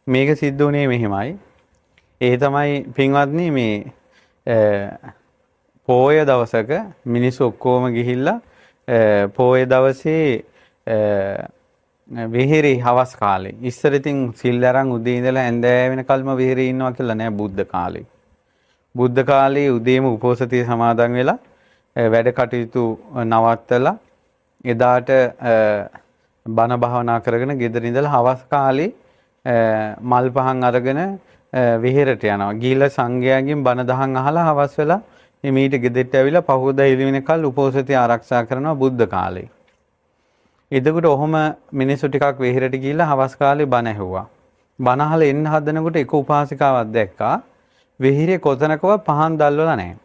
මේක සිද්ධ වුණේ මෙහෙමයි. ඒ තමයි පින්වත්නි මේ පෝය දවසක මිනිස්සු ඔක්කොම ගිහිල්ලා පෝය දවසේ විහිරි හවස් කාලේ. ඉස්සර ඉතින් සිල් අරන් උදේ ඉඳලා හැන්දෑව වෙනකල්ම විහිරි ඉන්නවා කියලා නෑ බුද්ධ කාලේ. බුද්ධ කාලේ උදේම උපෝසතිය සමාදන් වෙලා වැඩ කටයුතු නවත්තලා එදාට බණ භාවනා කරගෙන ගෙදර ඉඳලා හවස් කාලේ මල් පහන් අරගෙන විහෙරට යනවා. ගිහිල්ලා සංඝයාගෙන් බණ දහම් අහලා හවස් වෙලා මීට ගෙදරට ඇවිල්ලා පහුවදා ඉලි වෙනකල් උපෝසතිය ආරක්ෂා කරනවා බුද්ධ කාලේ. එතකොට ඔහොම මිනිස්සු ටිකක් විහෙරට ගිහිල්ලා හවස් කාලේ බණ ඇහුවා. බණ අහලා එන්න හදනකොට එක උපාසිකාවක් දැක්කා. විහිරේ කොතනකවත් පහන් දැල්වලා නැහැ.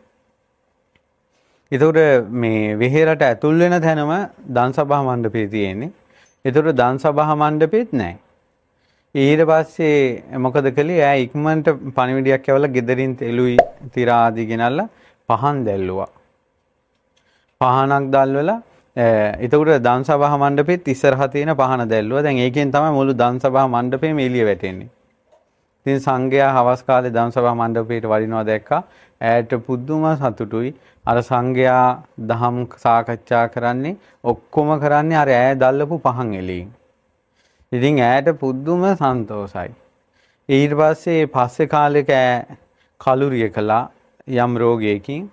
එතකොට මේ විහෙරට ඇතුල් වෙන තැනම දන්සභා මණ්ඩපේ තියෙන්නේ. එතකොට දන්සභා මණ්ඩපෙත් නැහැ. ඊට පස්සේ මොකද කළේ? ඈ ඉක්මනට පණිවිඩයක් ඇවලා ගෙදරින් තෙලුයි තිරා ආදී ගෙනල්ලා පහන් දැල්ලුවා. පහනක් දැල්වලා එතකොට දන්සභා මණ්ඩපෙත් ඉස්සරහා තියෙන පහන දැල්ලුවා. දැන් ඒකෙන් තමයි මුළු දන්සභා මණ්ඩපෙම එළිය වැටෙන්නේ. ඉතින් සංඝයා හවස් කාලේ දන්සභා මණ්ඩපයට වඩිනවා දැක්කා. ඈට පුදුම සතුටුයි. අර සංඝයා දහම් සාකච්ඡා කරන්නේ ඔක්කොම කරන්නේ අර ඈ දැල්ලපු පහන් එළියෙන්. ඉතින් ඈට පුදුම සන්තෝසයි. ඊට පස්සේ කාලෙක ඈ කලුරිය කළා යම් රෝගයකින්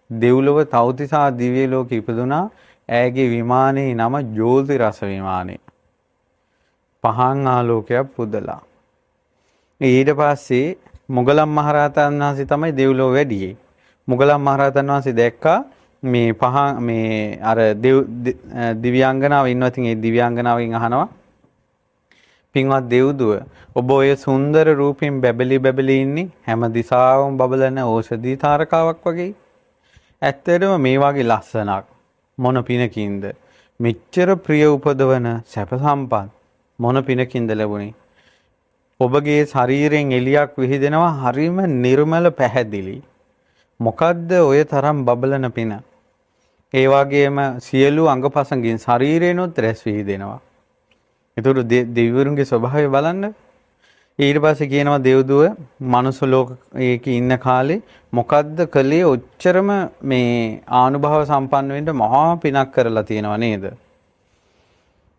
දෙව්ලොව තවතිසා දිව්‍ය ලෝකෙ ඉපදුනා. ඇයගේ විමානයේ නම ජෝති රස විමානය. පහන් ආලෝකයක් පුදලා. ඊට පස්සේ මොගලම් මහරහතන් වහන්සේ තමයි දෙව්ලොව වැඩියේ. මොගලම් මහරහතන් වහන්සේ දැක්කා මේ පහන් මේ අර දිව්‍යාංගනාව ඉන්නවා. ඉතින් ඒ දිව්‍යාංගනාවෙන් අහනවා පින්වත් දෙව්දුව ඔබ ඔය සුන්දර රූපෙන් බැබලි ඉන්නේ හැම දිසාවම බබලන ඕෂධි තාරකාවක් වගේ. ඇත්තටම මේ වගේ ලස්සනක් මොන පිනකින්ද මෙච්චර ප්‍රිය උපදවන සැප සම්පත් මොන පිනකින්ද ලැබුණේ? ඔබගේ ශරීරයෙන් එලියක් විහිදෙනවා හරිම නිර්මල පැහැදිලි. මොකද්ද ඔය තරම් බබලන පින? ඒ වගේම සියලු අංගපසංගින් ශරීරේනොත් රැස් විහිදෙනවා. ඒතකොට දෙවිවරුන්ගේ ස්වභාවය බලන්න. ඊට පස්සේ කියනවා දෙව්දුව මනුස්ස ලෝකයේ ඉන්න කාලේ මොකද්ද කළේ? ඔච්චරම මේ ආනුභව සම්පන්න වෙන්න මහා පිනක් කරලා තියෙනව නේද?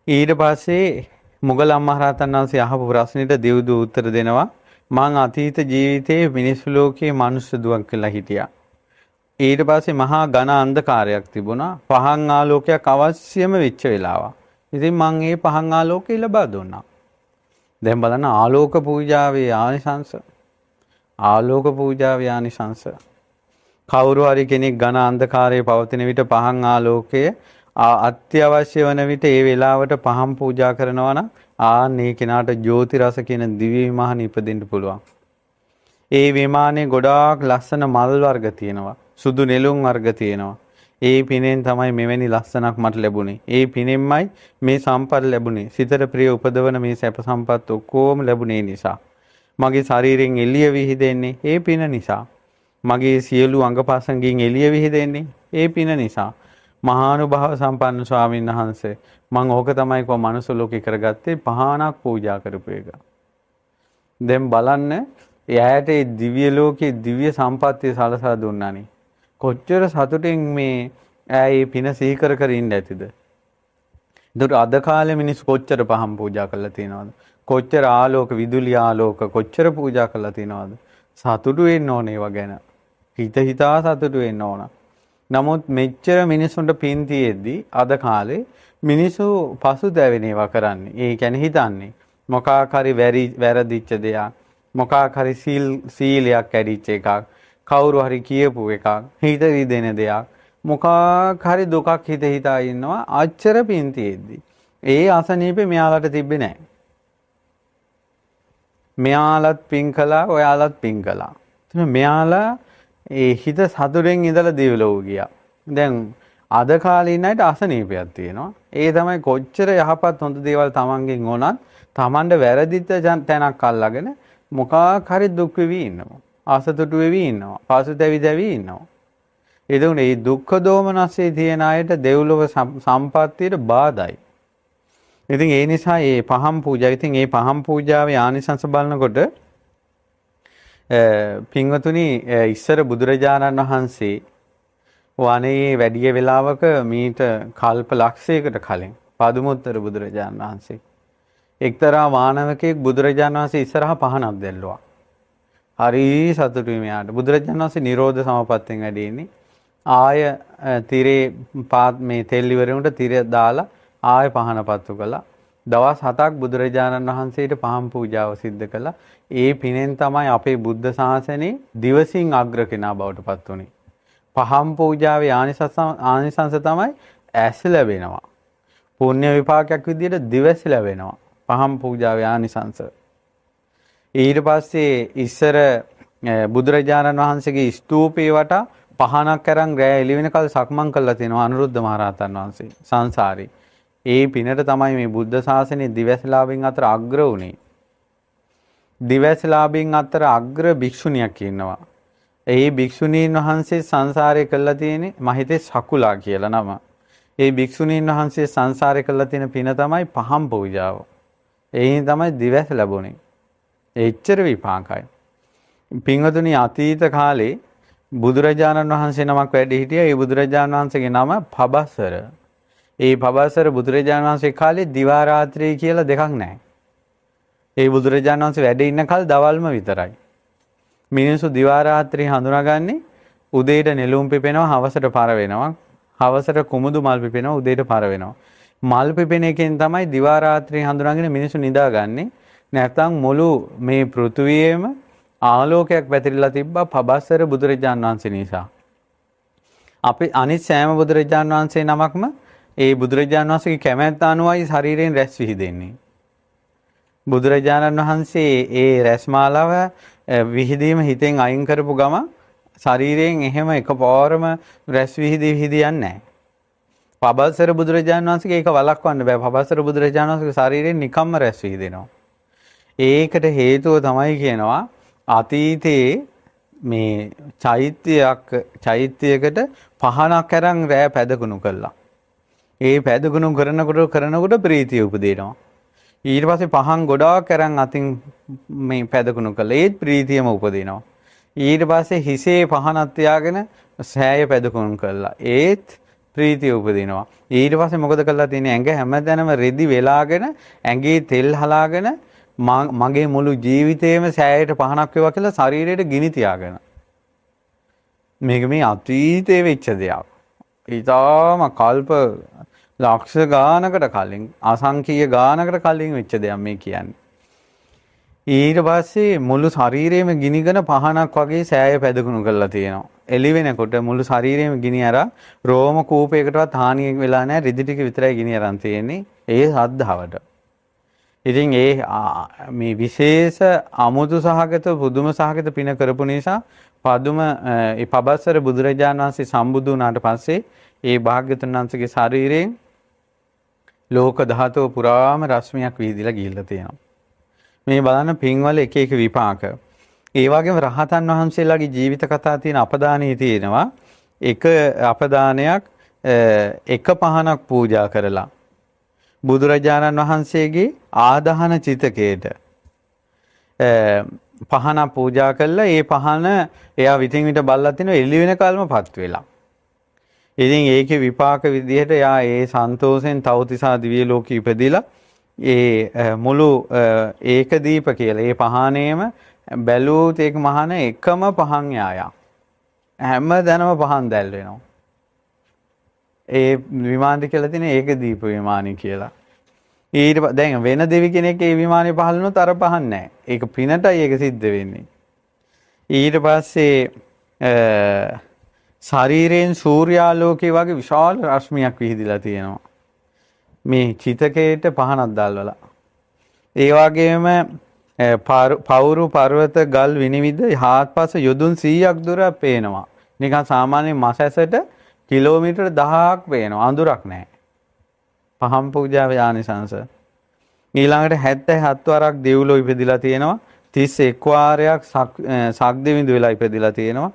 ඊට පස්සේ මොගලම් මහරහතන් වහන්සේ අහපු ප්‍රශ්නෙට දෙව්දුව උත්තර දෙනවා මං අතීත ජීවිතයේ මිනිස් ලෝකයේ මනුස්ස දුවක් කියලා හිටියා. ඊට පස්සේ මහා ඝන අන්ධකාරයක් තිබුණා. පහන් ආලෝකයක් අවශ්‍යම වෙච්ච වෙලාවක්. ඉතින් මං ඒ පහන් ආලෝකය ලබා දුන්නා. දැන් බලන්න ආලෝක පූජාවේ ආනිසංස. ආලෝක පූජාවේ ආනිසංස. කවුරු හරි කෙනෙක් ඝන අන්ධකාරයේ පවතින විට පහන් ආලෝකය අත්‍යවශ්‍ය වන විට ඒ වෙලාවට පහන් පූජා කරනවා නම් ආන්නේ කෙනාට ජෝති රස කියන දිව්‍ය විමාන ඉපදෙන්න පුළුවන්. ඒ විමානයේ ගොඩාක් ලස්සන මල් වර්ග තියෙනවා. සුදු නෙළුම් වර්ග තියෙනවා. ඒ පිනෙන් තමයි මෙවැනි ලස්සනක් මට ලැබුණේ. ඒ පිනෙන්මයි මේ සම්පත් ලැබුණේ. සිතට ප්‍රිය උපදවන මේ සැප සම්පත් ඔක්කොම ලැබුණේ නිසා. මගේ ශරීරයෙන් එළිය විහිදෙන්නේ ඒ පින නිසා. මගේ සියලු අංගපසංගින් එළිය විහිදෙන්නේ ඒ පින නිසා. මහානුභාව සම්පන්න ස්වාමීන් වහන්සේ මම ඕක තමයි කො මනුස්ස ලෝකේ කරගත්තේ පහනක් පූජා කරපු එක. දැන් බලන්න එයාට ඒ දිව්‍ය ලෝකේ දිව්‍ය සම්පත්තිය සලසා දුන්නානේ. කොච්චර සතුටින් මේ ඇයි පින සිහි කර ඉන්න ඇතිද? ඒකට අද කාලේ මිනිස්සු කොච්චර පහන් පූජා කරලා තියෙනවද? කොච්චර ආලෝක විදුලි ආලෝක කොච්චර පූජා කරලා තියෙනවද? සතුටු වෙන්න ඕනේ ඒවා ගැන. හිතා සතුටු වෙන්න ඕන. නමුත් මෙච්චර මිනිස්සුන්ට පින් තියෙද්දි අද කාලේ මිනිස්සු පසුතැවෙන ඒවා කරන්නේ. ඒ කියන්නේ හිතන්නේ මොකක් හරි වැරදිච්ච දෙයක්, මොකක් හරි සීලයක් කැඩිච්ච එකක්, කවුරු හරි කියපු එකක්, හිත රිදෙන දෙයක්, මොකක් හරි දුකක් හිතා ඉන්නවා අච්චර පින් තියෙද්දි. ඒ අසනීපේ මෙයාලට තිබ්බේ නැහැ. මෙයාලත් පින් කළා, ඔයාලත් පින් කළා. මෙයාලා ඒ හිත සතුටෙන් ඉඳලා දිවලෝ ගියා. දැන් අද කාලේ ඉන්න අයට අසනීපයක් තියෙනවා. ඒ තමයි කොච්චර යහපත් හොඳ දේවල් තමන්ගෙන් ඕනත් තමන්ට වැරදිච්ච තැනක් අල්ලගෙන මොකක් හරි දුක් වෙවි ඉන්නවා. අසතුටු වෙවි ඉන්නවා. පසුතැවි ඉන්නවා. එතකොට මේ දුක්ඛ දෝමනස්සේ තියෙන අයට දෙව්ලොව සම්පත්තියට බාධායි. ඉතින් ඒ නිසා මේ පහම් පූජා ඉතින් මේ පහම් පූජාවේ ආනිසංස බලනකොට පින්වතුනි ඉස්සර බුදුරජාණන් වහන්සේ වනයේ වැඩි වෙලාවක මීට කල්ප ලක්ෂයකට කලින් පදුමුත්තර බුදුරජාණන් වහන්සේ එක්තරා මානවකෙක් බුදුරජාණන් වහන්සේ ඉස්සරහා පහනක් දැල්ලුවා. හරි සතුටුයි මෙයාට. බුදුරජාණන් වහන්සේ නිරෝධ සමපත්තෙන් වැඩි ඉන්නේ. ආය තිරේ පාත් මේ තෙල් ඉවරුන්ට තිර දාලා ආය පහන පත්තු කළා. දවස් 7ක් බුදුරජාණන් වහන්සේට පහන් පූජාව සිද්ධ කළා. ඒ පිනෙන් තමයි අපේ බුද්ධ ශාසනයේ දිවසින් අග්‍ර කෙනා බවට පත් වුනේ. පහන් පූජාවේ ආනිසංස තමයි ඇස් ලැබෙනවා. පුණ්‍ය විපාකයක් විදියට දිවස් ලැබෙනවා. පහන් පූජාවේ ආනිසංස. ඊට පස්සේ ඉස්සර බුදුරජාණන් වහන්සේගේ ස්තූපේ වටා පහනක් අරන් රැය එළි වෙනකල් සක්මන් කළා තියෙනවා අනුරුද්ධ මහරහතන් වහන්සේ සංසාරේ. ඒ පිනට තමයි මේ බුද්ධ ශාසනයේ දිවස්ලාභින් අතර අග්‍ර වුණේ. දිවස්ලාභින් අතර අග්‍ර භික්ෂුණියක් ඉන්නවා. ඒ භික්ෂුණීන් වහන්සේ සංසාරේ කළා තියෙන්නේ මහිතේ සකුලා කියලා නම. ඒ භික්ෂුණීන් වහන්සේ සංසාරේ කළා තියෙන පින තමයි පහන් පූජාව. එයින් තමයි දිවස් ලැබුණේ. එච්චර විපාකයි. පින්වතුනි අතීත කාලේ බුදුරජාණන් වහන්සේ නමක් වැඩි හිටියා. ඒ බුදුරජාණන් වහන්සේගේ නම පබස්සර. ඒ පබස්සර බුදුරජාණන් වහන්සේ කාලේ දිවා රාත්‍රී කියලා දෙකක් නැහැ. ඒ බුදුරජාණන් වහන්සේ වැඩ ඉන්න කල් දවල්ම විතරයි. මිනිස්සු දිවා රාත්‍රී හඳුනාගන්නේ උදේට නෙළුම් පිපෙනවා, හවසට පර වෙනවා. හවසට කුමුදු මල් පිපෙනවා, උදේට පර වෙනවා. මල් පිපෙන එකෙන් තමයි දිවා රාත්‍රී හඳුනාගෙන මිනිස්සු නිදාගන්නේ. නැත්නම් මුළු මේ පෘථුවියේම ආලෝකයක් පැතිරිලා තිබ්බා පබස්සර බුදුරජාණන් වහන්සේ නිසා. අපි අනිත් සෑම බුදුරජාණන් වහන්සේ නමක්ම ඒ බුදුරජාණන් වහන්සේගේ කැමැත්ත අනුවයි ශරීරයෙන් රැස් විහිදෙන්නේ. බුදුරජාණන් වහන්සේ ඒ රැස්මාලාව විහිදීම හිතෙන් අයින් කරපු ගම ශරීරයෙන් එහෙම එකපාරම රැස් විහිදියන්නේ නැහැ. පබස්සර බුදුරජාණන් වහන්සේගේ ඒක වළක්වන්න බෑ. පබස්සර බුදුරජාණන් වහන්සේගේ ශරීරයෙන් නිකම්ම රැස් විහිදෙනවා. ඒකට හේතුව තමයි කියනවා අතීතයේ මේ චෛත්‍යයකට පහනක් අරන් රෑ පැදකුණු කළා. ඒ පැදකුණු කරනකොට ප්‍රීතිය උපදිනවා. ඊට පස්සේ පහන් ගොඩාක් අරන් අතින් මේ පැදකුණු කළා. ඒත් ප්‍රීතියම උපදිනවා. ඊට පස්සේ හිසේ පහනක් තියාගෙන සෑය පැදකුණු කළා. ඒත් ප්‍රීතිය උපදිනවා. ඊට පස්සේ මොකද කළා තියෙන්නේ? ඇඟ හැමදැනම රෙදි වෙලාගෙන ඇඟේ තෙල් හලාගෙන මගේ මුළු ජීවිතේම සෑයට පහනක් වේවා කියලා ශරීරයට ගිනි තියාගෙන. මේක මේ අතීතයේ වෙච්ච දෙයක්. ඊටාම කල්ප ලක්ෂ ගානකට කලින් අසංඛ්‍ය ගානකට කලින් වෙච්ච දෙයක් මේ කියන්නේ. ඊට පස්සේ මුළු ශරීරෙම ගිනිගෙන පහනක් වගේ සෑය පැදකුණු කරලා තියෙනවා. එළි වෙනකොට මුළු ශරීරෙම ගිනි අරන් රෝම කූපයකටවත් හානියක් වෙලා නැහැ. රිදි ටික විතරයි ගිනි අරන් තියෙන්නේ. ඒ ශ්‍රද්ධාවට. ඉතින් මේ විශේෂ අමුතු සහගත පුදුම සහගත පින කරපු නිසා ඒ පබස්සර බුදුරජාණන් වහන්සේ සම්බුදු වුණාට පස්සේ ඒ භාග්‍යවතුන් වහන්සේගේ ශරීරයෙන් ලෝක ධාතුව පුරාම රශ්මියක් විහිදිලා ගිහිල්ලා තියෙනවා. මේ බලන්න පින්වල එක එක විපාක. ඒ වගේම රහතන් වහන්සේලාගේ ජීවිත කතා තියෙන අපදානයේ තියෙනවා. එක අපදානයක් එක පහනක් පූජා කරලා බුදුරජාණන් වහන්සේගේ ආදාහන චිතකයට පහන පූජා කළා. ඒ පහන එයා විтин විට බල්ලා තිනවා එළි වෙන කල්ම පත් වෙලා. ඉතින් ඒකේ විපාක විදිහට එයා ඒ සන්තෝෂෙන් තවතිසා දිව්‍ය ලෝකෙ ඉපදිලා ඒ මුළු ඒකදීප කියලා ඒ පහනේම බැලුවොත් ඒක මහාන එකම පහන් යායා. හැමදැනම පහන් දැල් වෙනවා. ඒ විමානය කියලා තියෙන ඒකදීප විමානය කියලා. ඊට දැන් වෙන දෙවි කෙනෙක් ඒ විමානේ පහළ වුණොත් අර පහන් නැහැ. ඒක පිනටයි ඒක සිද්ධ වෙන්නේ. ඊට පස්සේ ශරීරයෙන් සූර්යාලෝකයේ වගේ විශාල රශ්මියක් විහිදිලා තියෙනවා. මේ චිතකයට පහනක් දැල්වලා. ඒ වගේම පවුරු පර්වත ගල් විනිවිද හාත්පස යොදුන් 100ක් දුර පේනවා. නිකන් සාමාන්‍ය මස් ඇසට කිලෝමීටර් 1000ක් පේනවා. අඳුරක් නැහැ. පහන් පූජාවේ ආනිසංස. ඊළඟට 77 වරක් දෙව්ලොව ඉපදිලා තියෙනවා. 31 වාරයක් සක්දෙවිඳු වෙලා ඉපදිලා තියෙනවා.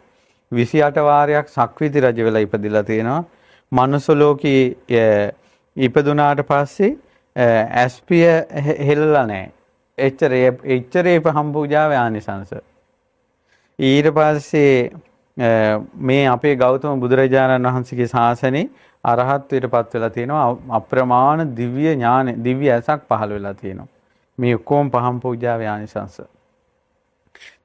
28 වාරයක් සක්විති රජ වෙලා ඉපදිලා තියෙනවා. මනුස්ස ලෝකේ ඉපදුනාට පස්සේ ඇස්පිය හෙල්ලලා නැහැ. එච්චරේ පහම් පූජාවේ ආනිසංස. ඊට පස්සේ මේ අපේ ගෞතම බුදුරජාණන් වහන්සේගේ ශාසනේ අරහත්ත්වයට පත් වෙලා තියෙනවා. අප්‍රමාණ දිව්‍ය ඥාන දිව්‍ය ඇසක් පහළ වෙලා තියෙනවා. මේ ඔක්කොම පහම් පූජාවේ ආනිසංස.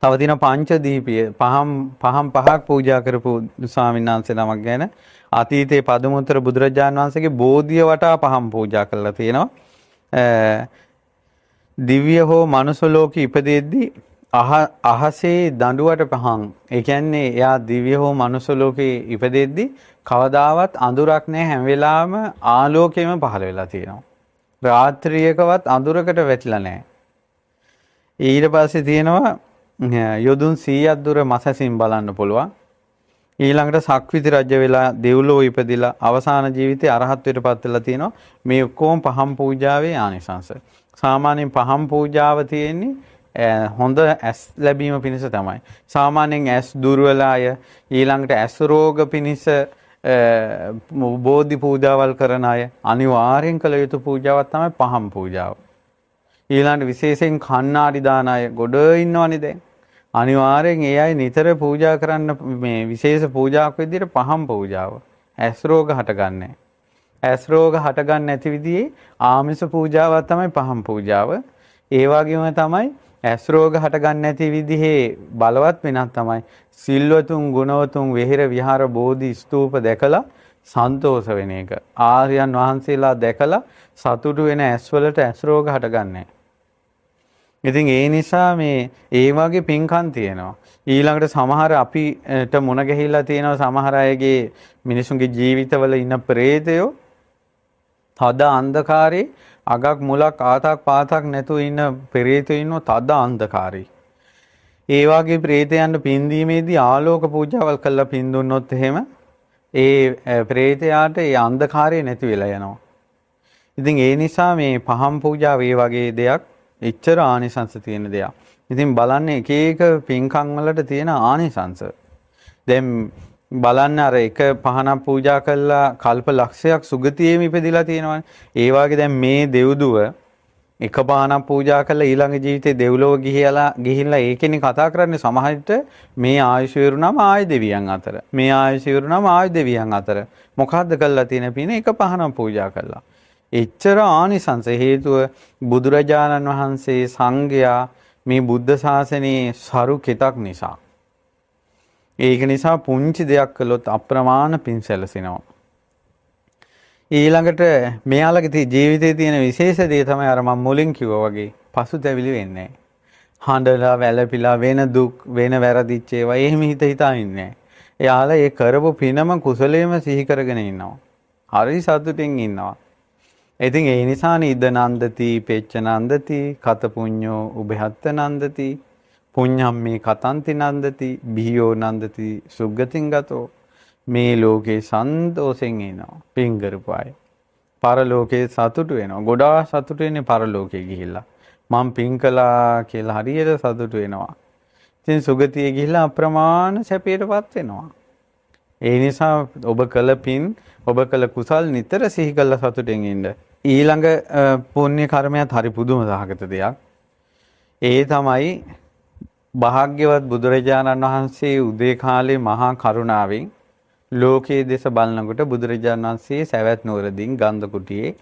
තව දින පංච දීපිය පහක් පූජා කරපු ස්වාමීන් වහන්සේ නමක් ගැන අතීතයේ පදමුත්තර බුදුරජාණන් වහන්සේගේ බෝධිය වටා පහම් පූජා කරලා තියෙනවා. දිව්‍ය හෝ මනුස්ස ලෝකෙ ඉපදෙද්දී අහසේ දඬුවට පහන්. ඒ කියන්නේ එයා දිව්‍ය හෝ මනුස්ස ලෝකෙ ඉපදෙද්දී කවදාවත් අඳුරක් නැහැ, හැම වෙලාවෙම ආලෝකයෙම පහළ වෙලා තියෙනවා. රාත්‍රියකවත් අඳුරකට වැටිලා නැහැ. ඊට පස්සේ තියෙනවා යොදුන් 100ක් දුර මසසින් බලන්න පුළුවන්. ඊළඟට සක්විති රජ වෙලා දෙව්ලොව ඉපදිලා අවසාන ජීවිතේ අරහත්ත්වයට පත් වෙලා තියෙනවා. මේ ඔක්කොම පහම් පූජාවේ ආනිසංස. සාමාන්‍යයෙන් පහම් පූජාව තියෙන්නේ හොඳ ඇස් ලැබීම පිණිස තමයි. සාමාන්‍යයෙන් ඇස් දුර්වල අය ඊළඟට ඇස් රෝග පිණිස බෝධි පූජාවල් කරන අය අනිවාර්යෙන් කළ යුතු පූජාවක් තමයි පහම් පූජාව. ඊළඟට විශේෂයෙන් කණ්ණාඩි දාන අය ගොඩ ඉන්නවනේ දැන්. අනිවාර්යෙන් ඒ අය නිතර පූජා කරන්න මේ විශේෂ පූජාවක් විදිහට පහම් පූජාව. ඇස් රෝග හටගන්නේ. ඇස් රෝග හටගන්නේ නැති විදිහේ ආමිෂ පූජාවක් තමයි පහම් පූජාව. ඒ වගේම තමයි ඇස් රෝග හටගන්නේ නැති විදිහේ බලවත් වෙනක් තමයි සිල්වතුන් ගුණවතුන් වෙහෙර විහාර බෝධි ස්තූප දැකලා සන්තෝෂ වෙන එක. ආර්යයන් වහන්සේලා දැකලා සතුටු වෙන ඇස්වලට ඇස් රෝග හටගන්නේ. ඉතින් ඒ නිසා මේ ඒ වගේ පින්කම් තියෙනවා. ඊළඟට සමහර අපිට මුණ ගැහිලා තියෙනවා සමහර අයගේ මිනිසුන්ගේ ජීවිතවල ඉන්න ප්‍රේතයෝ තද අන්ධකාරේ අගක් මුලක් ආතක් පාතක් නැතුව ඉන්න ප්‍රේතයෝ ඉන්නෝ තද අන්ධකාරේ. ඒ වගේ ප්‍රේතයන්ට පින් දීමේදී ආලෝක පූජාවල් කළා පින් දුන්නොත් එහෙම ඒ ප්‍රේතයාට ඒ අන්ධකාරය නැති වෙලා යනවා. ඉතින් ඒ නිසා මේ පහම් පූජාව ඒ වගේ දෙයක් එච්චර ආනිසංස තියෙන දෙයක්. ඉතින් බලන්න එක එක පින්කම් වලට තියෙන ආනිසංස. දැන් බලන්න අර එක පහනක් පූජා කළා කල්ප ලක්ෂයක් සුගතියේම ඉපදිලා තියෙනවානේ. ඒ වගේ දැන් මේ දෙව්දුව එක පහනක් පූජා කළා ඊළඟ ජීවිතේ දෙව්ලොව ගිහිල්ලා ඒකෙනේ කතා කරන්නේ සමහරට මේ ආයුෂ විරුණම ආය දෙවියන් අතර. මේ ආයුෂ විරුණම ආය දෙවියන් අතර. මොකද්ද කළා තියෙන පින එක පහනක් පූජා කළා. එච්චර ආනිසංස හේතුව බුදුරජාණන් වහන්සේ සංඝයා මේ බුද්ධ ශාසනයේ සරු කෙතක් නිසා. ඒක නිසා පුංචි දෙයක් කළොත් අප්‍රමාණ පින් සැලසෙනවා. ඊළඟට මෙයාලගේ ජීවිතයේ තියෙන විශේෂ දේ තමයි අර මම මුලින් කිව්වා වගේ පසුතැවිලි වෙන්නේ නැහැ. හඬලා වැළපිලා වෙන දුක් වෙන වැරදිච්ච ඒවා එහෙම හිතා ඉන්නේ නැහැ. එයාලා ඒ කරපු පිනම කුසලයේම සිහි කරගෙන ඉන්නවා. හරි සතුටින් ඉන්නවා. ඉතින් ඒ නිසා නිද නන්දති පෙච්ච නන්දති කත පුඤ්ඤෝ උභයත්ත නන්දති පුඤ්ඤම්මේ කතන්ති නන්දති බිහියෝ නන්දති සුග්ගතින් ගතෝ මේ ලෝකේ සන්තෝෂෙන් ඉනවා පින් කරපුවාය පරලෝකේ සතුටු වෙනවා ගොඩාක් සතුටු වෙන්නේ පරලෝකේ ගිහිල්ලා මම පින් කළා කියලා හරියට සතුටු වෙනවා ඉතින් සුගතියේ ගිහිල්ලා අප්‍රමාණ සැපයටපත් වෙනවා ඒ නිසා ඔබ කළ පින් ඔබ කළ කුසල් නිතර සිහි කරලා සතුටෙන් ඉන්න ඊළඟ පුණ්‍ය කර්මයක් හරි පුදුම සහගත දෙයක් ඒ තමයි භාග්‍යවත් බුදුරජාණන් වහන්සේ උදේ කාලේ මහා කරුණාවෙන් ලෝකයේ දෙස බලනකොට බුදුරජාණන් වහන්සේ සවැත් නුවරදීන් ගන්ධ කුටියේ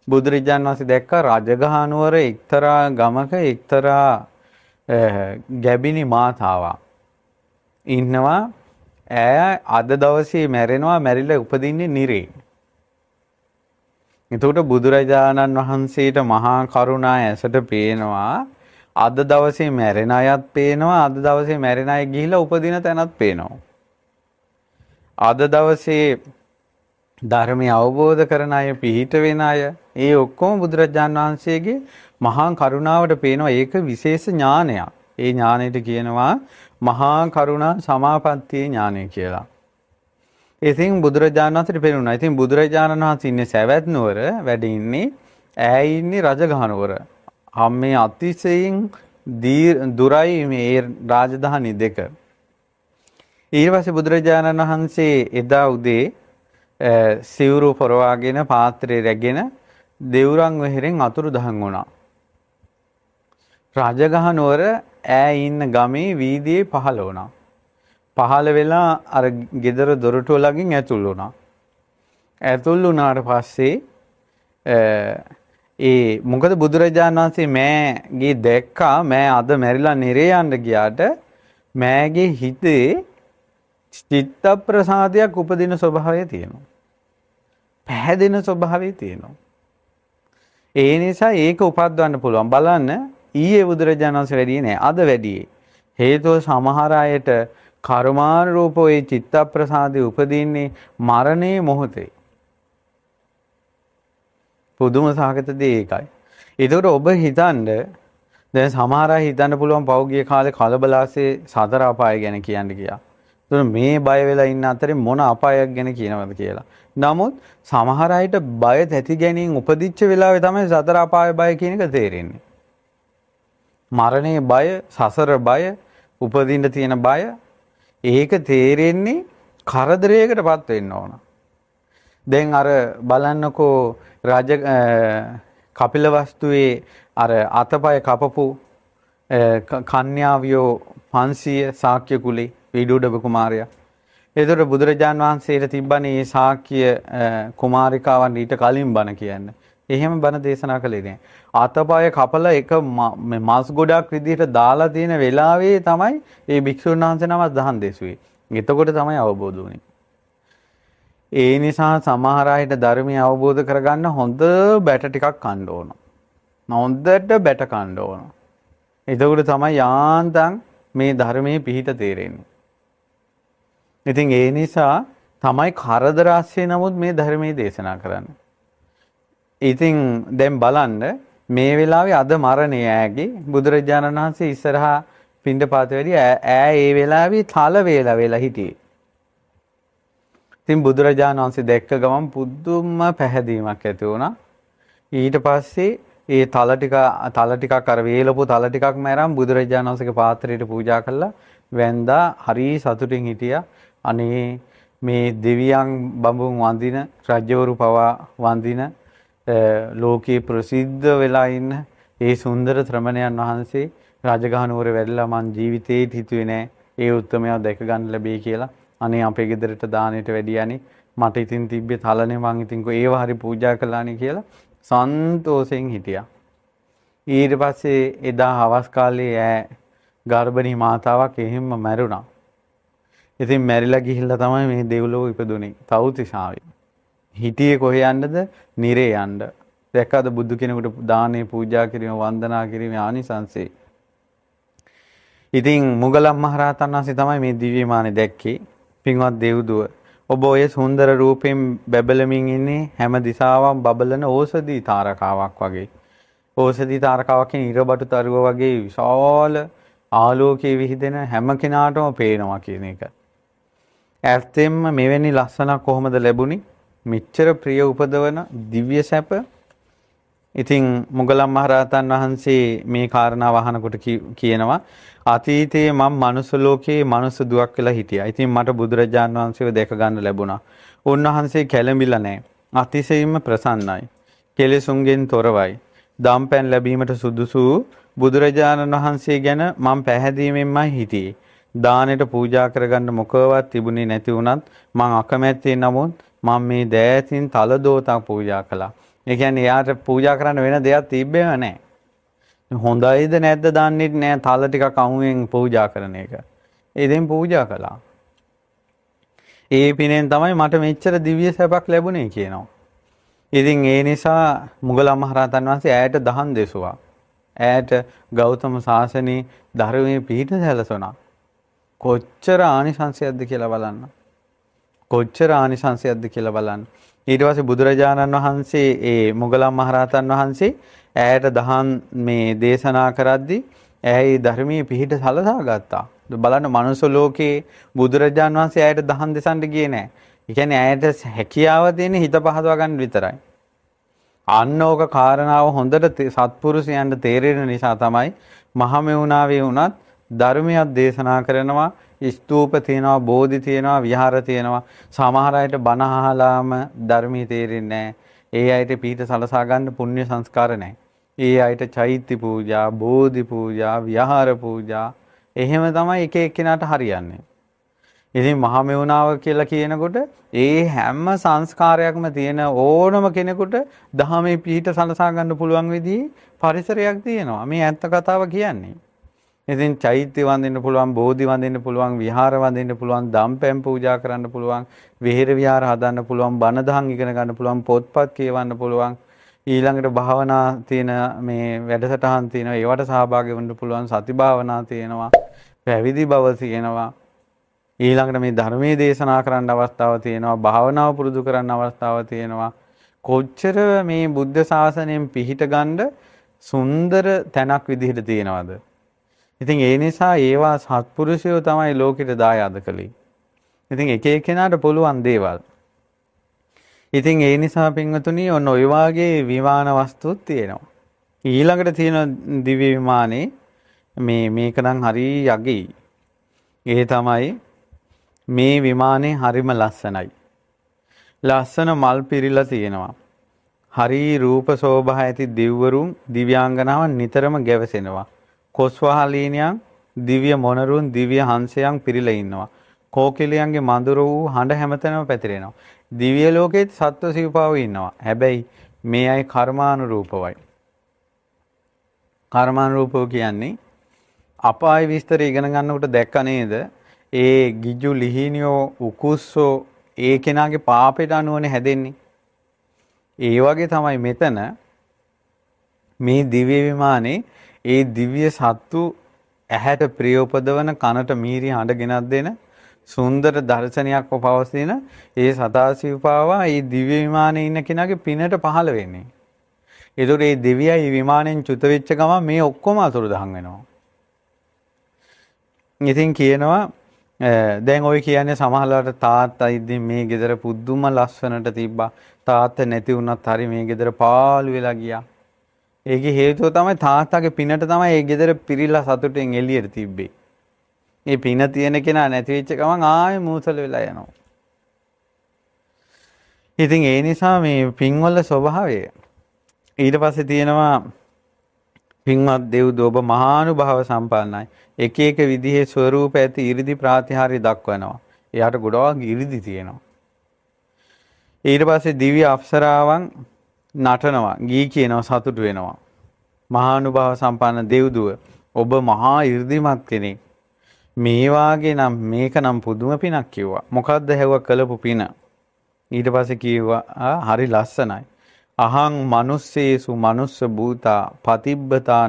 බුදුරජාණන් වහන්සේ දැක්ක රජගහ නුවර එක්තරා ගමක එක්තරා ගැබිනි මාතාවක් ඉන්නවා ඈ අද දවසේ මැරෙනවා මැරිලා උපදින්නේ නිරේ. එතකොට බුදුරජාණන් වහන්සේට මහා කරුණා ඇසට පේනවා අද දවසේ මැරෙන අයත් පේනවා අද දවසේ මැරෙන අය ගිහිලා උපදින තැනත් පේනවා. අද දවසේ ධර්මය අවබෝධ කරන අය පිහිට වෙන අය ඒ ඔක්කොම බුදුරජාණන් වහන්සේගේ මහා කරුණාවට පේනවා ඒක විශේෂ ඥානයක්. ඒ ඥානෙට කියනවා මහා කරුණා සමාපත්තියේ ඥානය කියලා. ඉතින් බුදුරජාණන් වහන්සේට පෙනුණා. ඉතින් බුදුරජාණන් වහන්සේ ඉන්නේ සවැත් නුවර වැඩ ඉන්නේ ඈ ඉන්නේ රජගහ නුවර. මේ අතිශයින් දුරයි මේ රාජධානි දෙක. ඊට පස්සේ බුදුරජාණන් වහන්සේ එදා උදේ සිවුරු පොරවාගෙන පාත්‍රය රැගෙන දෙවුරන් වෙහෙරෙන් අතුරුදහන් වුණා. රජගහ නුවර ඈ ඉන්න ගමේ වීදියේ පහළ වුණා. පහළ වෙලා අර ගෙදර දොරටුව ළඟින් ඇතුල් වුණා. ඇතුල් වුණාට පස්සේ මොකද බුදුරජාණන් වහන්සේ මෑගේ දැක්කා මෑ අද මැරිලා නිරේ යන්න ගියාට මෑගේ හිතේ චිත්ත ප්‍රසාදයක් උපදින ස්වභාවය තියෙනවා. පැහැදෙන ස්වභාවය තියෙනවා. ඒ නිසා ඒක උපද්දවන්න පුළුවන්. බලන්න ඊයේ බුදුරජාණන් වහන්සේ වැඩියේ නෑ. අද වැඩියේ. හේතුව සමහර අයට කර්මානුරූප ඒ චිත්ත ප්‍රසාදේ උපදින්නේ මරණයේ මොහොතේ. පුදුම සහගත දේ ඒකයි. ඒතකොට ඔබ හිතන්න දැන් සමහර අය හිතන්න පුළුවන් පෞද්ගලික කාලේ කලබලාසේ සතර අපාය ගැන කියන්න ගියා. ඒතකොට මේ බය වෙලා ඉන්න අතරේ මොන අපායක් ගැන කියනවද කියලා. නමුත් සමහර අයට බය තැති ගැනීම උපදිච්ච වෙලාවේ තමයි සතර අපාය බය කියන එක තේරෙන්නේ. මරණයේ බය, සසර බය, උපදින්න තියෙන බය ඒක තේරෙන්නේ කරදරයකටපත් වෙන්න ඕන. දැන් අර බලන්නකෝ රජ කපිලවස්තුවේ අර අතපය කපපු කන්‍යාවියෝ 500 ශාක්‍ය කුලේ විදුඩබ කුමාරයා. ඒතර බුදුරජාන් වහන්සේට තිබ්බනේ මේ ශාක්‍ය කුමාරිකාවන් ඊට කලින් බණ කියන්න. එහෙම බණ දේශනා කළේ නෑ. අතපය කපලා එක මස් ගොඩක් විදිහට දාලා තියෙන වෙලාවේ තමයි මේ භික්ෂුන් වහන්සේ නමක් දහම් දෙසුවේ. එතකොට තමයි අවබෝධ වුනේ. ඒ නිසා සමහර අයට ධර්මය අවබෝධ කරගන්න හොඳ බැට ටිකක් කන්න ඕන. හොඳට බැට කන්න ඕන. එතකොට තමයි යාන්තම් මේ ධර්මයේ පිහිට තේරෙන්නේ. ඉතින් ඒ නිසා තමයි කරදර ආශ්‍රේ නමුත් මේ ධර්මයේ දේශනා කරන්නේ. ඉතින් දැන් බලන්න මේ වෙලාවේ අද මරණය ඈගේ බුදුරජාණන් වහන්සේ ඉස්සරහා පිණ්ඩපාත වැඩි ඈ ඒ වෙලාවේ තල වේලා වෙලා හිටියේ. ඉතින් බුදුරජාණන් වහන්සේ දැක්ක ගමන් පුදුම පැහැදීමක් ඇති වුණා. ඊට පස්සේ ඒ තල ටිකක් අර වේලපු තල ටිකක් මෑරම් බුදුරජාණන් වහන්සේගේ පාත්‍රයට පූජා කළා. වැන්දා හරි සතුටින් හිටියා. අනේ මේ දෙවියන් බඹුන් වඳින රජවරු පවා වඳින ලෝකේ ප්‍රසිද්ධ වෙලා ඉන්න ඒ සුන්දර ශ්‍රමණයන් වහන්සේ රජගහ නුවර වැඩලා මං ජීවිතේට හිතුවේ නෑ ඒ උත්තරමයා දැක ගන්න ලැබෙයි කියලා. අනේ අපේ ගෙදරට දානෙට වැඩියනේ මට ඉතින් තිබ්බේ තලනේ මං ඉතින් ඒව හරි පූජා කළානේ කියලා සන්තෝෂෙන් හිටියා. ඊට පස්සේ එදා හවස් කාලේ ඈ ගර්භණී මාතාවක් එහෙම්ම මැරුණා. ඉතින් මැරිලා ගිහිල්ලා තමයි මේ දෙව්ලොව ඉපදුනේ තවුතිසාවේ. හිටියේ කොහේ යන්නද? නිරේ යන්න. දැක්කද බුදු කෙනෙකුට දානේ පූජා කිරීම වන්දනා කිරීම ආනිසංසෙ. ඉතින් මුගලන් මහරහතන් වහන්සේ තමයි මේ දිව්‍යමානෙ දැක්කේ. පින්වත් දෙව්දුව ඔබ ඔය සුන්දර රූපෙන් බැබලමින් ඉන්නේ හැම දිසාවම බබලන ඕසදී තාරකාවක් වගේ. ඕසදී තාරකාවක් කියන්නේ ඉරබටු තරුව වගේ විශාල ආලෝකයේ විහිදෙන හැම කෙනාටම පේනවා කියන එක. ඇත්තෙන්ම මෙවැනි ලස්සනක් කොහොමද ලැබුණේ? මෙච්චර ප්‍රිය උපදවන දිව්‍ය සැප. ඉතින් මුගලන් මහරහතන් වහන්සේ මේ කාරණාව අහනකොට කියනවා අතීතයේ මම මනුස්ස ලෝකයේ මනුස්ස දුවක් වෙලා හිටියා. ඉතින් මට බුදුරජාණන් වහන්සේව දැක ගන්න ලැබුණා. උන්වහන්සේ කැළඹිලා නැහැ. අතිශයින්ම ප්‍රසන්නයි. කෙලෙසුන්ගෙන් තොරවයි. දම්පැන් ලැබීමට සුදුසු බුදුරජාණන් වහන්සේ ගැන මම පැහැදීමෙන්මයි හිටියේ. දානෙට පූජා කරගන්න මොකවත් තිබුණේ නැති වුණත් මං අකමැත්තේ නමුත් මම මේ දෑතින් තල දෝතක් පූජා කළා. ඒ කියන්නේ එයාට පූජා කරන්න වෙන දෙයක් තිබ්බේම නැහැ. හොඳයිද නැද්ද දන්නේ නැහැ තල ටිකක් අමුයෙන් පූජා කරන එක. ඉතින් පූජා කළා. ඒ පිනෙන් තමයි මට මෙච්චර දිව්‍ය සැපක් ලැබුණේ කියනවා. ඉතින් ඒ නිසා මුගලන් මහරහතන් වහන්සේ ඈට දහම් දෙසුවා. ඈට ගෞතම සාසනේ ධර්මයේ පිහිට සැලසුණා. කොච්චර ආනිසංසයක්ද කියලා බලන්න. කොච්චර ආනිසංසයක්ද කියලා බලන්න. ඊට පස්සේ බුදුරජාණන් වහන්සේ ඒ මුගලන් මහරහතන් වහන්සේ ඈට දහම් මේ දේශනා කරද්දී ඈයි ධර්මයේ පිහිට සලසා ගත්තා. බලන්න මනුස්ස ලෝකේ බුදුරජාණන් වහන්සේ ඈට දහම් දෙසන්න ගියේ නැහැ. ඒ කියන්නේ ඈට හැකියාව තියෙන හිත පහදවා ගන්න විතරයි. අන්න ඕක කාරණාව හොඳට සත්පුරුෂයන්ට තේරෙන නිසා තමයි මහමෙවුනාවේ වුණත් ධර්මයක් දේශනා කරනවා. ස්තූප තියෙනවා, බෝධි තියෙනවා, විහාර තියෙනවා. සමහර අයට බණ අහලාම ධර්මයේ තේරෙන්නේ නැහැ. ඒ අයට පිහිට සලසා ගන්න පුණ්‍ය සංස්කාර නැහැ. ඒ අයට චෛත්‍ය පූජා, බෝධි පූජා, විහාර පූජා එහෙම තමයි එක එක්කෙනාට හරියන්නේ. ඉතින් මහා මෙවුනාව කියලා කියනකොට ඒ හැම සංස්කාරයක්ම තියෙන ඕනම කෙනෙකුට දහමේ පිහිට සලසා ගන්න පුළුවන් විදිහේ පරිසරයක් තියෙනවා. මේ ඇත්ත කතාව කියන්නේ. ඉතින් චෛත්‍ය වඳින්න පුළුවන්, බෝධි වඳින්න පුළුවන්, විහාර වඳින්න පුළුවන්, දම්පැන් පූජා කරන්න පුළුවන්, විහෙර විහාර හදන්න පුළුවන්, බණ දහම් ඉගෙන ගන්න පුළුවන්, පොත්පත් කියවන්න පුළුවන්. ඊළඟට භාවනා තියෙන මේ වැඩසටහන් තියෙනවා. ඒවට සහභාගී වෙන්න පුළුවන්. සති භාවනා තියෙනවා. පැවිදි බව තියෙනවා. ඊළඟට මේ ධර්මයේ දේශනා කරන්න අවස්ථාව තියෙනවා. භාවනාව පුරුදු කරන්න අවස්ථාව තියෙනවා. කොච්චර මේ බුද්ධ ශාසනයෙන් පිහිට ගන්න සුන්දර තැනක් විදිහට තියෙනවද? ඉතින් ඒ නිසා ඒවා සත්පුරුෂයෝ තමයි ලෝකෙට දායාද කළේ. ඉතින් එක එක්කෙනාට පුළුවන් දේවල්. ඉතින් ඒ නිසා පින්වතුනි ඔන්න ඔය වාගේ විමාන වස්තුත් තියෙනවා. ඊළඟට තියෙන දිව්‍ය විමානේ මේක නම් හරි යගේ. ඒ තමයි මේ විමානේ හරිම ලස්සනයි. ලස්සන මල් පිරීලා තියෙනවා. හරි රූප શોභා ඇති දිව්වරුන් දිව්‍යාංගනාවන් නිතරම ගැවසෙනවා. කොස්වහලීනියන් දිව්‍ය මොනරුන් දිව්‍ය හංසයන් පිරීලා ඉන්නවා. කෝකිලයන්ගේ මధుර වූ හඬ හැමතැනම පැතිරෙනවා. දිව්‍ය ලෝකෙත් සත්ව සිව්පාවෝ ඉන්නවා. හැබැයි මේ අය කර්මානුරූපවයි. කර්මානුරූපව කියන්නේ අපාය විස්තර ඉගෙන ගන්නකොට දැක්ක නේද? ඒ ගිජු ලිහිනියෝ උකුස්සෝ ඒ කෙනාගේ පාපයට අනුවනේ හැදෙන්නේ. ඒ වගේ තමයි මෙතන මේ දිව්‍ය විමානේ ඒ දිව්‍ය සත්තු ඇහැට ප්‍රිය උපදවන කනට මීරි හඬ ගෙනත් දෙන සුන්දර දර්ශනයක් පවතින ඒ සතාසිව්පාවා ඒ දිව්‍ය විමානයේ ඉන්න කෙනාගේ පිනට පහළ වෙන්නේ. ඒතකොට මේ දිව්‍යයි විමානයෙන් චුත වෙච්ච ගමන් මේ ඔක්කොම අතුරුදහන් වෙනවා. ඉතින් කියනවා දැන් ඔය කියන්නේ සමහරවිට තාත්තා ඉදින් මේ ගෙදර පුදුම ලස්සනට තිබ්බා. තාත්තා නැති වුණත් හරි මේ ගෙදර පාළු වෙලා ගියා. ඒකේ හේතුව තමයි තාත්තාගේ පිනට තමයි මේ ගෙදර පිරිලා සතුටෙන් එළියට තිබ්බේ. මේ පින තියෙන කෙනා නැති වෙච්ච ගමන් ආයෙ මූසල වෙලා යනවා. ඉතින් ඒ නිසා මේ පින්වල ස්වභාවය ඊට පස්සේ තියෙනවා පින්වත් දෙව්ද ඔබ මහානුභාව සම්පන්නයි. එක එක විදිහේ ස්වරූප ඇති 이르දි ප්‍රාතිහාර්ය දක්වනවා. එයාට ගොඩාක් 이르දි තියෙනවා. ඊට පස්සේ දිව්‍ය අප්සරාවන් නටනවා, ගී කියනවා, සතුටු වෙනවා. මහානුභාව සම්පන්න දෙව්දුව ඔබ මහා 이르දිමත් කෙනෙක්. මේ වාගේ නම් මේක නම් පුදුම පිනක් කිව්වා. මොකද්ද හැවුවා කළපු පින? ඊට පස්සේ කිව්වා හරි ලස්සනයි. අහං මනුස්සේසු මනුස්ස භූතා පතිබ්බතා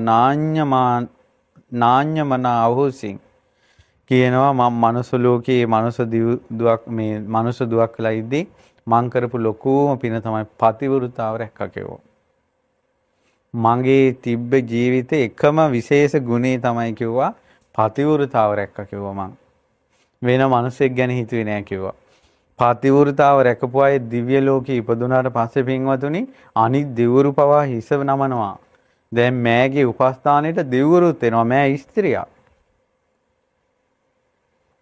නාඤ්ඤමනා අවහොසින් කියනවා මම මනුස්ස ලෝකයේ මනුස්ස දුවක් මේ මනුස්ස දුවක් කියලා ඉද්දී මං කරපු ලොකුම පින තමයි පතිවෘතාව රැක්කා කිව්වා. මගේ තිබ්බ ජීවිතේ එකම විශේෂ ගුණේ තමයි කිව්වා පතිවෘතාව රැක්කා කිව්වා මං. වෙන මිනිසෙක් ගැන හිතුවේ නෑ කිව්වා. පතිවෘතාව රැකපු අය දිව්‍ය ලෝකේ ඉපදුනාට පස්සේ පින්වතුනි අනිත් දෙවරු පවා හිස නමනවා. දැන් මෑගේ උපස්ථානෙට දෙවරුත් එනවා. මෑ ස්ත්‍රියක්.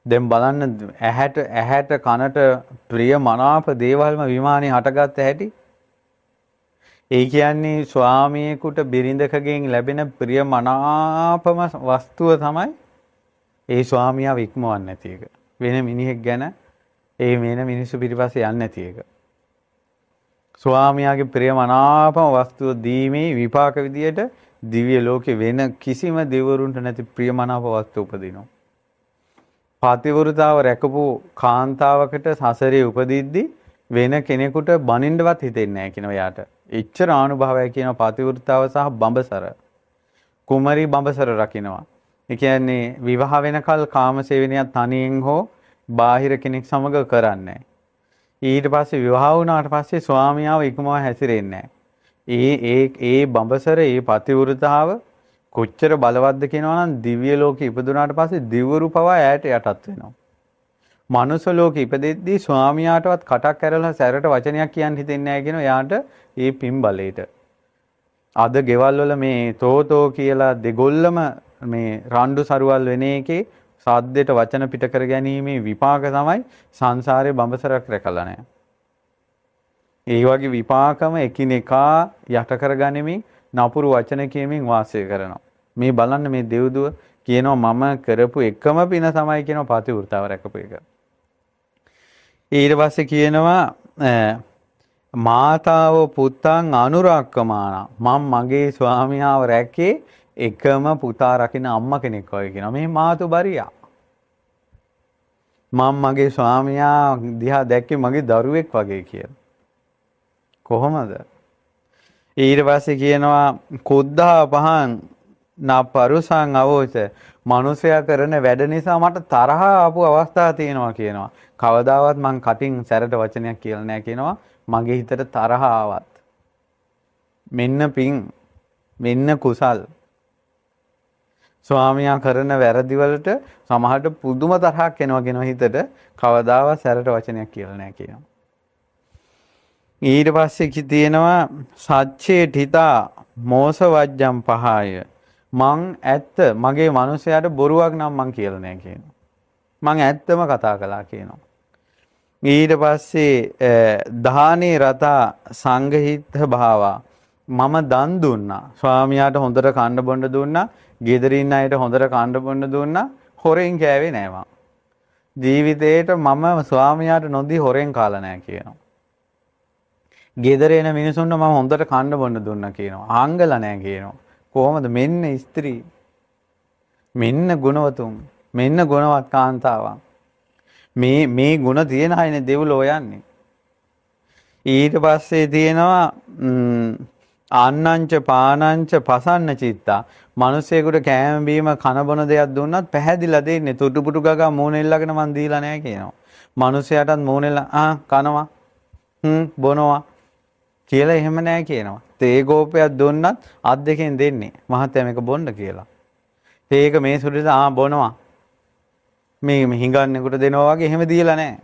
දැන් බලන්න ඇහැට කනට ප්‍රිය මනාප දේවල්ම විමානේ හටගත්ත හැටි. ඒ කියන්නේ ස්වාමියෙකුට බිරිඳකගෙන් ලැබෙන ප්‍රිය මනාපම වස්තුව තමයි ඒ ස්වාමියාව ඉක්මවන්නේ නැති එක. වෙන මිනිහෙක් ගැන ඒ මේන මිනිස්සු පිටිපස්සේ යන්නේ නැති එක. ස්වාමියාගේ ප්‍රිය මනාපම වස්තුව දීමේ විපාක විදියට දිව්‍ය ලෝකේ වෙන කිසිම දෙවරුන්ට නැති ප්‍රිය මනාප වස්තු උපදිනවා. පතිවෘතාව රැකපු කාන්තාවකට සසරේ උපදිද්දි වෙන කෙනෙකුට බනින්නවත් හිතෙන්නේ නැහැ කියනවා යාට. එච්චර ආනුභාවය කියන පතිවෘතාව සහ බඹසර. කුමරි බඹසර රකින්නවා. ඒ කියන්නේ විවාහ වෙනකල් කාමසේවනයක් තනියෙන් හෝ බාහිර කෙනෙක් සමග කරන්නේ. ඊට පස්සේ විවාහ වුණාට පස්සේ ස්වාමියාව ඉක්මව හැසිරෙන්නේ නැහැ. ඒ බඹසර ඒ පතිවෘතාව කොච්චර බලවත්ද කියනවා නම් දිව්‍ය ලෝකෙ ඉපදුනාට පස්සේ දිව්වරු පවා ඈට යටත් වෙනවා. මනුස්ස ලෝකෙ ඉපදෙද්දී ස්වාමියාටවත් කටක් ඇරලා සැරට වචනයක් කියන්න හිතෙන්නේ නැහැ කියන යාට ඒ පින් බලයට. අද ගෙවල් වල මේ තෝතෝ කියලා දෙගොල්ලම මේ රණ්ඩු සරුවල් වෙන එකේ සාද්දයට වචන පිට කර ගැනීමේ විපාක තමයි සංසාරේ බඹසරක් රැකලා නැහැ. ඒ වගේ විපාකම එකිනෙකා යට කරගනිමින් නපුරු වචන කියමින් වාසය කරනවා. මේ බලන්න මේ දෙව්දුව කියනවා මම කරපු එකම පින තමයි කියනවා පතිවෘතාව රැකපු එක. ඊට පස්සේ කියනවා මාතාව පුතං අනුරක්කමාන මම මගේ ස්වාමියාව රැකේ එකම පුතා රකින්න අම්මා කෙනෙක් වගේ කියනවා. මේ මාතු බරියා. මම මගේ ස්වාමියා දිහා දැක්කේ මගේ දරුවෙක් වගේ කියලා. කොහොමද? ඊට පස්සේ කියනවා කුද්ධා පහන් නාපරුසං අවෝච මනුෂයා කරන වැඩ නිසා මට තරහ ආපු අවස්ථා තියෙනවා කියනවා. කවදාවත් මං කටින් සැරට වචනයක් කියලා නැහැ කියනවා. මගේ හිතට තරහ ආවත්. මෙන්න පිං මෙන්න කුසල්. ස්වාමියා කරන වැරදි වලට සමහරට පුදුම තරහක් එනවා කියනවා හිතට. කවදාවත් සැරට වචනයක් කියලා නැහැ කියනවා. ඊට පස්සේ තියෙනවා සච්චේ ඨිතා මෝස වජ්ජම් පහය මං ඇත්ත මගේ මිනිසයාට බොරුවක් නම් මං කියලා නැහැ කියනවා. මං ඇත්තම කතා කළා කියනවා. ඊට පස්සේ දානේ රතා සංඝහිත භාවා මම දන් දුන්නා. ස්වාමියාට හොඳට කන්න බොන්න දුන්නා. ගෙදර ඉන්න අයට හොඳට කන්න බොන්න දුන්නා. හොරෙන් කෑවේ නෑ මං. ජීවිතේට මම ස්වාමියාට නොදී හොරෙන් කාලා නෑ කියනවා. ගෙදර එන මිනිසුන්ට මම හොඳට කන්න බොන්න දුන්නා කියනවා. ආංගල නෑ කියනවා. කොහොමද මෙන්න ස්ත්‍රී මෙන්න ගුණවතුන් මෙන්න ගුණවත් කාන්තාවන් මේ ගුණ තියෙන අයනේ දෙව්ලෝ යන්නේ. ඊට පස්සේ තියෙනවා අන්නංච පානංච පසන්න චිත්තා මිනිසෙකුට කෑම බීම කන බොන දෙයක් දුන්නත් පැහැදිලා දෙන්නේ තුටු පුටු ගගා මූණෙල්ලගෙන මන් දීලා නැහැ කියනවා. මිනිසයාටත් මූණෙල්ලා කනවා බොනවා කියලා එහෙම නැහැ කියනවා. තේ ගෝපයක් දුන්නත් අත් දෙකෙන් දෙන්නේ. මහත්තයා මේක බොන්න කියලා. තේක මේ සුදුද බොනවා. මේ හිඟන්නෙකුට දෙනවා වගේ එහෙම දීලා නැහැ.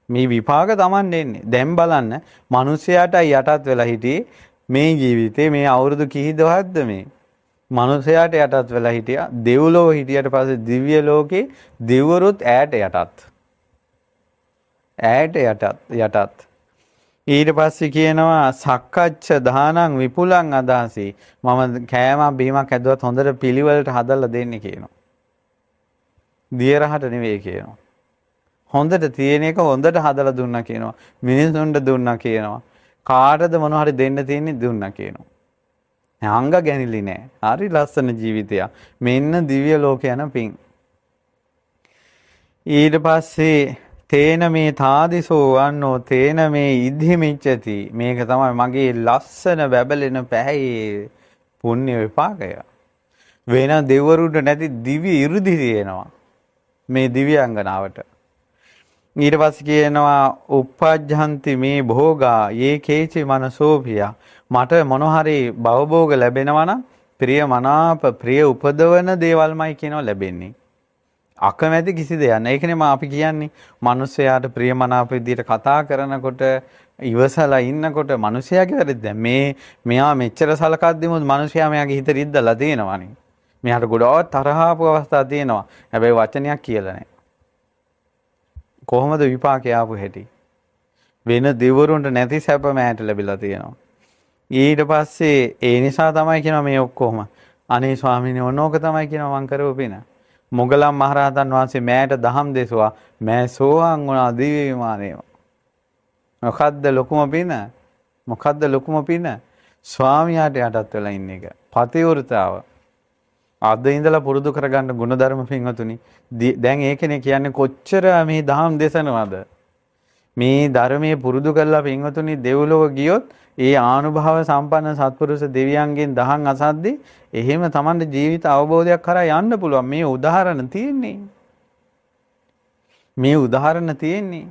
මේ විපාක Taman දෙන්නේ. දැන් බලන්න මිනිසයාට යටත් වෙලා හිටියේ මේ ජීවිතේ මේ අවුරුදු කී දවසක්ද මේ. මිනිසයාට යටත් වෙලා හිටියා. දෙව්ලොව හිටියට පස්සේ දිව්‍ය ලෝකේ දෙවරුත් ඈට යටත්. ඈට යටත්. ඊට පස්සේ කියනවා සක්කච්ඡ දානං විපුලං අදාසි මම කෑමක් බීමක් ඇදුවත් හොඳට පිළිවෙලට හදලා දෙන්නේ කියනවා. දියරහට නෙවෙයි කියනවා. හොඳට තියෙන එක හොඳට හදලා දුන්නා කියනවා. මිනිසුන්ට දුන්නා කියනවා. කාටද මොන හරි දෙන්න තියෙන්නේ දුන්නා කියනවා. අංග ගැනිලි නෑ. හරි ලස්සන ජීවිතයක්. මෙන්න දිව්‍ය ලෝක යන පිං. ඊට පස්සේ තේන මේ තාදිසෝ වන්නෝ තේන මේ ඉද්ධිමිච්ඡති මේක තමයි මගේ ලස්සන බැබලෙන පැහැයේ පුණ්‍ය විපාකය. වෙන දෙවරුන්ට නැති දිව්‍ය 이르දි තියෙනවා මේ දිව්‍යාංගනාවට. ඊට පස්සේ කියනවා uppajjanti මේ භෝගා යේ කේචි මනසෝපිය මට මොන හරි භවභෝග ලැබෙනවා නම් ප්‍රිය මනාප ප්‍රිය උපදවන දේවල්මයි කියනවා ලැබෙන්නේ. අකමැති කිසි දෙයක් නැහැ. ඒකනේ අපි කියන්නේ මිනිස්සයාට ප්‍රියමනාප විදියට කතා කරනකොට ඉවසලා ඉන්නකොට මිනිසයාගේ වැරද්ද. මෙයා මෙච්චර සලකද්දිම මිනිසයා මෙයාගේ හිත රිද්දලා තියෙනවානේ. මෙයාට ගොඩාක් තරහ ආපු අවස්ථා තියෙනවා. හැබැයි වචනයක් කියලා නැහැ. කොහොමද විපාකේ ආපු හැටි? වෙන දෙවරුන්ට නැති සැප මෑට ලැබිලා තියෙනවා. ඊට පස්සේ ඒ නිසා තමයි කියනවා මේ ඔක්කොම. අනේ ස්වාමීනි ඕනෝක තමයි කියනවා මං කරව පින. මොගලම් මහරහතන් වහන්සේ මෑට දහම් දෙසුවා. මෑ සෝවාන් වුණා දිව්‍ය විමානයේම. මොකද්ද ලොකුම පින? මොකද්ද ලොකුම පින? ස්වාමියාට යටත් වෙලා ඉන්න එක. පතිවෘතාව. අද ඉඳලා පුරුදු කරගන්න ගුණධර්ම පින්වතුනි. දැන් ඒකනේ කියන්නේ කොච්චර මේ දහම් දේශනවද? මේ ධර්මයේ පුරුදු කරලා පින්වතුනි දෙව්ලොව ගියොත් ඒ ආනුභාව සම්පන්න සත්පුරුෂ දෙවියන්ගෙන් දහම් අසද්දී එහෙම Tamande ජීවිත අවබෝධයක් කරා යන්න පුළුවන්. මේ උදාහරණ තියෙන්නේ. මේ උදාහරණ තියෙන්නේ.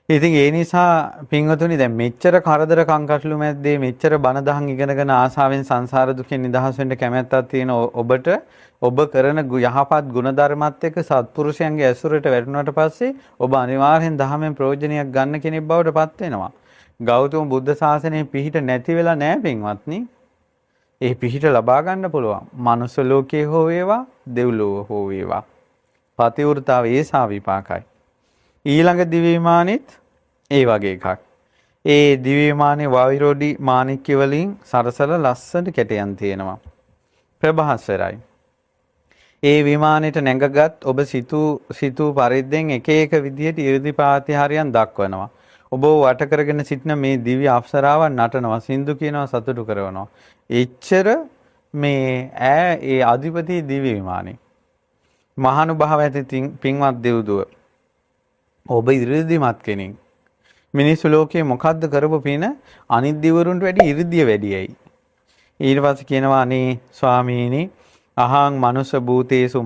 ඉතින් ඒ නිසා පින්වතුනි දැන් මෙච්චර කරදර කංකටළු මැද්දේ මෙච්චර බණ දහම් ඉගෙනගෙන ආසාවෙන් සංසාර දුකෙන් නිදහස් වෙන්න කැමැත්තක් තියෙන ඔබට ඔබ කරන යහපත් ගුණධර්මات එක්ක සත්පුරුෂයන්ගේ ඇසුරට වැටුණාට පස්සේ ඔබ අනිවාර්යෙන් දහමෙන් ප්‍රයෝජනයක් ගන්න කෙනෙක් බවට පත් වෙනවා. ගෞතම බුද්ධ ශාසනයේ පිහිට නැති වෙලා නැහැ පින්වත්නි. ඒ පිහිට ලබා ගන්න පුළුවන්. මනුස්ස ලෝකයේ හෝ වේවා, දෙව්ලොව හෝ වේවා. පතිවෘතාව ඒසා විපාකයි. ඊළඟ දිව්‍ය විමානෙත් ඒ වගේ එකක්. ඒ දිව්‍ය විමානයේ වායුරෝධී මාණික්‍ය වලින් සරසල ලස්සන කැටයන් තියෙනවා. ප්‍රභාස්වරයි. ඒ විමානෙට නැගගත් ඔබ සිතූ පරිද්දෙන් එක එක විදිහට 이르දි ප්‍රාතිහාර්යයන් දක්වනවා. ඔබ වට කරගෙන සිටින මේ දිව්‍ය අප්සරාවන් නටනවා, සින්දු කියනවා, සතුටු කරනවා. එච්චර මේ ඒ අධිපති දිව්‍ය විමානේ. මහානුභාව ඇති පින්වත් දෙව්දුව. ඔබ 이르දිමත් කෙනෙක්. මිනිස්සු ලෝකේ මොකද්ද කරපු පින අනිත් දිවරුන්ට වැඩි 이르දිය වැඩියයි. ඊට පස්සේ කියනවා අනේ ස්වාමීනි අහං මනුස්ස භූතේසු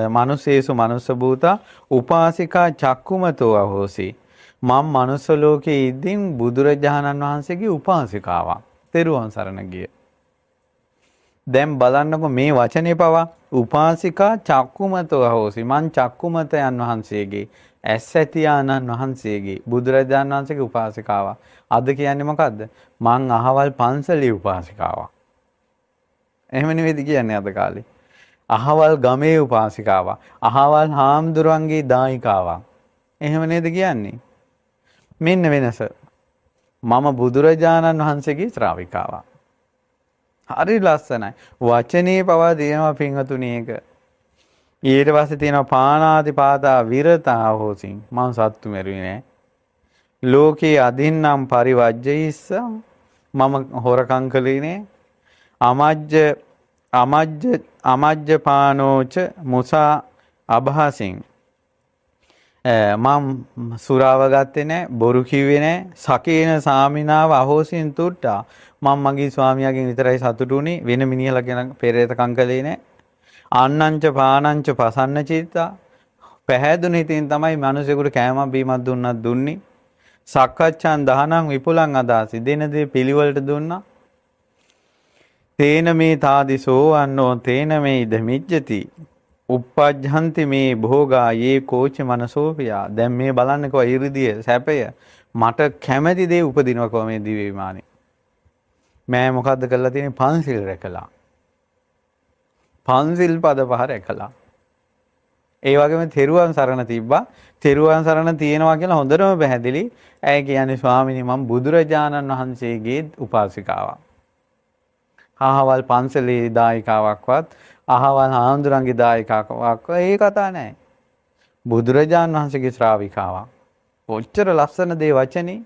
මනුස්සේසු මනුස්ස භූතා උපාසිකා චක්කුමතෝ අහෝසි. මම මනුස්ස ලෝකයේ ඉදින් බුදුරජාණන් වහන්සේගේ උපාසිකාවක්. තෙරුවන් සරණ ගිය. දැන් බලන්නකො මේ වචනේ පවා උපාසිකා චක්කුමතෝ අහෝසි. මං චක්කුමතයන් වහන්සේගේ ඇස් ඇතියානන් වහන්සේගේ බුදුරජාණන් වහන්සේගේ උපාසිකාවක්. අද කියන්නේ මොකද්ද? මං අහවල් පන්සලේ උපාසිකාවක්. එහෙම නෙවෙයිද කියන්නේ අද කාලේ. අහවල් ගමේ උපාසිකාවක්. අහවල් හාමුදුරන්ගේ දායිකාවක්. එහෙම නේද කියන්නේ? මෙන්න වෙනස. මම බුදුරජාණන් වහන්සේගේ ශ්‍රාවිකාවක්. හරි ලස්සනයි. වචනේ පවා දෙනවා පින්වතුනි ඒක. ඊට පස්සේ තියෙනවා පානාතිපාතා විරතා හෝසින්. මම සත්තු මෙරුවේ නෑ. ලෝකේ අදින්නම් පරිවජ්ජයිස්ස මම හොරකම් කළේ නෑ. අමජ්ජ පානෝච මුසා අභාසින් මම සුරාව ගත්තේ නැහැ, බොරු කිව්වේ නැහැ, සකේන සාමිනාව අහෝසින් තුට්ටා මම මගේ ස්වාමියාගෙන් විතරයි සතුටු වුණේ, වෙන මිනිහලා ගැන පෙරේතකම් කළේ නැහැ. අන්නංච පානංච පසන්න චිත්තා පැහැදුන හිතින් තමයි මිනිසෙකුට කෑමක් බීමක් දුන්නත් දුන්නේ. සක්කච්ඡන් දහනං විපුලං අදාසි දෙන දේ පිළිවෙලට දුන්නා. තේන මේ තාදිසෝ අන්නෝ තේන මේ ඉද මිජ්ජති උප්පජ්ජන්ති මේ භෝගා යේ කෝච මනසෝපියා. දැන් මේ බලන්නකෝ 이르දිය සැපය මට කැමැති දේ උපදිනවකෝ මේ දිව්‍ය විමානේ. මෑ මොකද්ද කරලා තියෙන්නේ? පන්සිල් රැකලා. පන්සිල් පද පහ රැකලා. ඒ වගේම තෙරුවන් සරණ තිබ්බා. තෙරුවන් සරණ තියෙනවා කියලා හොඳටම පැහැදිලි. ඇයි කියන්නේ ස්වාමිනේ මම බුදුරජාණන් වහන්සේගේ උපාසිකාවක්. අහවල් පන්සලේ දායකාවක්වත් අහවල් හාමුදුරන්ගේ දායකාවක් ඒ කතා නැහැ. බුදුරජාණන් වහන්සේගේ ශ්‍රාවිකාවක්. ඔච්චර ලස්සන දේ වචනේ.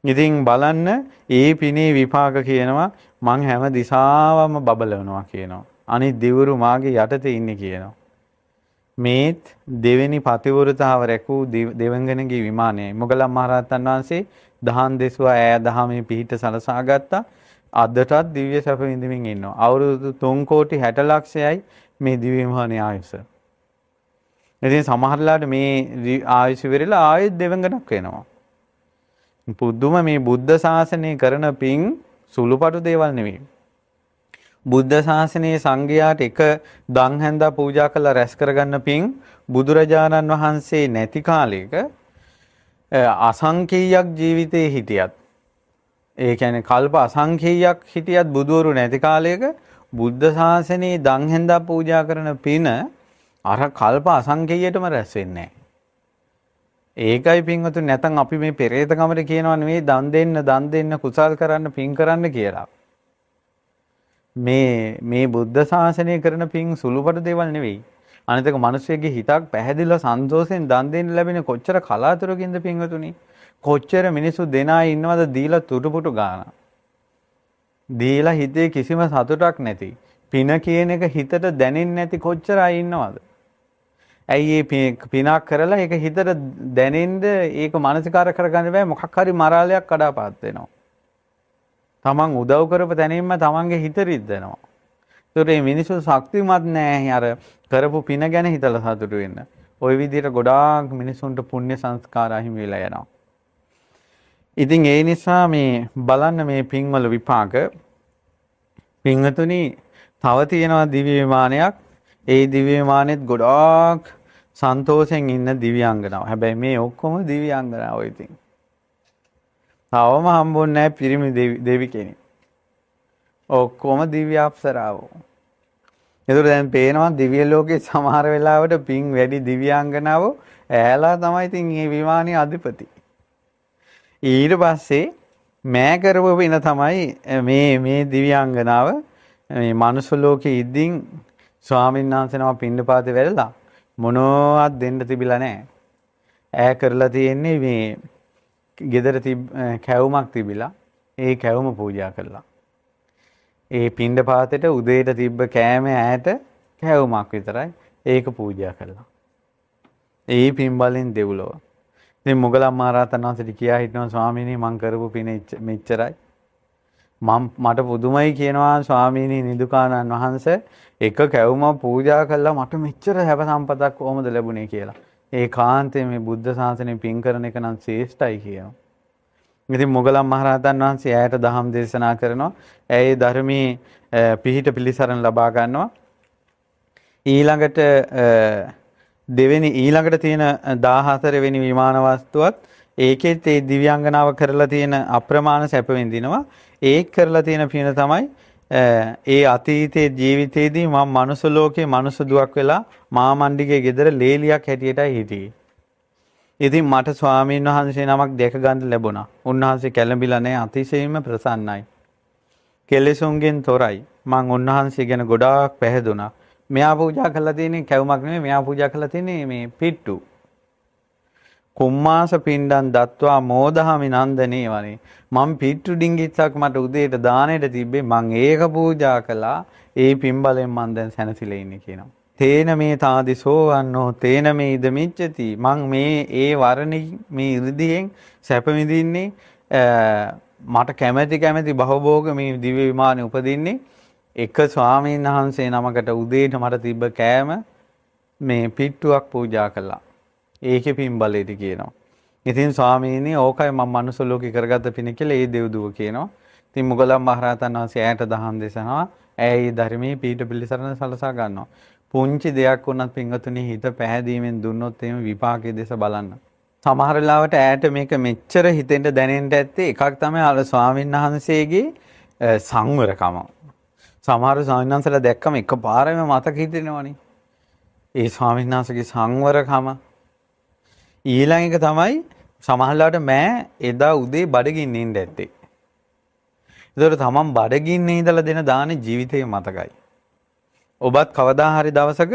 ඉතින් බලන්න ඒ පිනේ විපාක කියනවා මං හැම දිසාවම බබලනවා කියනවා. අනිත් දිවුරු මාගේ යටතේ ඉන්නේ කියනවා. මේත් දෙවෙනි පතිවෘතාව රැකූ දෙවංගනගේ විමානයයි. මොගලන් මහරහතන් වහන්සේ දහම් දෙසුවා ඈ දහමේ පිහිට සලසා ගත්තා. අදටත් දිව්‍ය සැප විඳින්මින් ඉන්නවා. අවුරුදු 3 කෝටි 60 ලක්ෂයයි මේ දිව්‍ය විමානයේ ආයුෂ. ඉතින් සමහරලාට මේ ආයුෂ විරලා ආයෙත් දෙවංගනක් වෙනවා. පුදුම මේ බුද්ධ ශාසනය කරන පින් සුළුපටු දේවල් නෙවෙයි. බුද්ධ ශාසනයේ සංඝයාට එක දන් හැන්දා පූජා කරලා රැස් කරගන්න පින් බුදුරජාණන් වහන්සේ නැති කාලයක අසංකේයයක් ජීවිතේ හිටියත් ඒ කියන්නේ කල්ප අසංඛේයයක් හිටියත් බුදවරු නැති කාලයක බුද්ධ ශාසනයේ දන් හැන්දා පූජා කරන පින අර කල්ප අසංඛේයයටම රැස් වෙන්නේ නැහැ. ඒකයි පින්වතුනි නැතනම් අපි මේ පෙරේතකමට කියනවා නෙවෙයි දන් දෙන්න කුසල් කරන්න පින් කරන්න කියලා. මේ බුද්ධ ශාසනය කරන පින් සුළුපට දේවල් නෙවෙයි. අනිත් එක මිනිස්සෙගේ හිතක් පැහැදිලිව සන්තෝෂෙන් දන් දෙන්න ලැබෙන කොච්චර කලාතුරකින්ද පින්වතුනි. කොච්චර මිනිස්සු දෙනා ඉන්නවද දීලා තුටුපුටු ගාන. දීලා හිතේ කිසිම සතුටක් නැති. පින කියන එක හිතට දැනෙන්නේ නැති කොච්චර අය ඉන්නවද? ඇයි මේ පිනක් කරලා ඒක හිතට දැනෙන්න ඒක මානසිකාර කරගන්න බෑ මොකක් හරි මරාලයක් කඩාපාත් වෙනවා. තමන් උදව් කරපු තැනින්ම තමන්ගේ හිත රිද්දනවා. ඒතකොට මේ මිනිස්සු ශක්තිමත් නෑ අර කරපු පින ගැන හිතලා සතුටු වෙන්න. ওই විදිහට ගොඩාක් මිනිස්සුන්ට පුණ්‍ය සංස්කාර අහිමි වෙලා යනවා. ඉතින් ඒ නිසා මේ බලන්න මේ පින්වල විපාක පින්වතුනි තව තියෙනවා දිව්‍ය විමානයක්. ඒ දිව්‍ය විමානෙත් ගොඩාක් සන්තෝෂෙන් ඉන්න දිව්‍යාංගනාව. හැබැයි මේ ඔක්කොම දිව්‍යාංගනාවෝ ඉතින්. තවම හම්බුන්නේ නැහැ පිරිමි දෙවි කෙනෙක්. ඔක්කොම දිව්‍ය අප්සරාවෝ. ඒතර දැන් පේනවා දිව්‍ය ලෝකේ සමහර වෙලාවට පින් වැඩි දිව්‍යාංගනාවෝ ඈලා තමයි ඉතින් මේ විමානයේ අධිපති. ඊට පස්සේ මෑ කරපු පින තමයි මේ දිව්‍යාංගනාව මේ මනුස්ස ලෝකෙ ඉදින් ස්වාමීන් වහන්සේ නම පින්ඩපාතේ වැළලා මොනවත් දෙන්න තිබිලා නැහැ. ඈ කරලා තියෙන්නේ මේ ගෙදර කැවුමක් තිබිලා ඒ කැවුම පූජා කළා. ඒ පින්ඩපාතේට උදේට තිබ්බ කෑම ඈට කැවුමක් විතරයි ඒක පූජා කළා. ඒ පින් බලෙන් දෙව්ලොව. ඉතින් මොගලන් මහරහතන් වහන්සේට කියා හිටනවා ස්වාමීනි මං කරපු පින මෙච්චරයි. මට පුදුමයි කියනවා ස්වාමීනි නිදුකානන් වහන්සේ එක කැවුමක් පූජා කළා මට මෙච්චර හැප සම්පතක් කොහොමද ලැබුණේ කියලා. ඒ කාන්තේ මේ බුද්ධ ශාසනය පින් කරන එක නම් ශ්‍රේෂ්ඨයි කියනවා. ඉතින් මොගලන් මහරහතන් වහන්සේ ඇයට දහම් දේශනා කරනවා. ඇයි ධර්මයේ පිහිට පිළිසරණ ලබා ගන්නවා. ඊළඟට ඊළඟට තියෙන 14 වෙනි විමාන වස්තුවත් ඒකෙත් ඒ දිව්‍යාංගනාව කරලා තියෙන අප්‍රමාණ සැප විඳිනවා. ඒක කරලා තියෙන පින තමයි ඒ අතීතයේ ජීවිතේදී මම මනුස්ස ලෝකේ මනුස්ස දුවක් වෙලා මාමණ්ඩිගේ ගෙදර ලේලියක් හැටියටයි හිටියේ. ඉතින් මට ස්වාමීන් වහන්සේ නමක් දැක ගන්න ලැබුණා. උන්වහන්සේ කැළඹිලා නැහැ අතිශයින්ම ප්‍රසන්නයි. කෙලෙසුන්ගෙන් තොරයි. මං උන්වහන්සේ ගැන ගොඩාක් පැහැදුනා. මෙයා පූජා කරලා තියෙන්නේ කැවුමක් නෙමෙයි මෙයා පූජා කරලා තියෙන්නේ මේ පිට්ටු. කුම්මාස පින්ඩන් දත්වා මෝදහමි නන්දනේ වනේ. මම පිට්ටු ඩිංගිත්තක් මට උදේට දානෙට තිබ්බේ මං ඒක පූජා කළා. ඒ පින් බලෙන් මං දැන් සැනසෙලා ඉන්නේ කියනවා. තේන මේ තාදිසෝ වන්නෝ තේන මේ ඉද මිච්ඡති. මං මේ ඒ වරණි මේ ඉර්ධියෙන් සැප විඳින්නේ මට කැමැති භවභෝග මේ දිව්‍ය විමානේ උපදින්නේ එක ස්වාමීන් වහන්සේ නමකට උදේට මට තිබ්බ කෑම මේ පිට්ටුවක් පූජා කළා. ඒකේ පින් බලයට කියනවා. ඉතින් ස්වාමීනි ඕකයි මම මනුස්ස ලෝකේ කරගත්ත පින කියලා ඒ දෙව්දුව කියනවා. ඉතින් මොගලන් මහරහතන් වහන්සේ ඇයට දහම් දේශනවා. ඇයි ධර්මයේ පීඨ පිළිසරණ සලසා ගන්නවා. පුංචි දෙයක් වුණත් පින්වතුනි හිත පැහැදීමෙන් දුන්නොත් එහෙම විපාකයේ දෙස බලන්න. සමහර වෙලාවට ඇයට මේක මෙච්චර හිතෙන්ද දැනෙන්න ඇත්තේ එකක් තමයි අර ස්වාමීන් වහන්සේගේ සංවරකම. සමහර ස්වාමීන් වහන්සේලා දැක්කම එකපාරම මතක හිටිනවනේ. ඒ ස්වාමීන් වහන්සේගේ සංවරකම ඊළඟ එක තමයි සමහරලාට මෑ එදා උදේ බඩගින්නේ ඉඳ ඇත්තේ. ඒතකොට තමන් බඩගින්නේ ඉඳලා දෙන දානේ ජීවිතේ මතකයි. ඔබත් කවදා හරි දවසක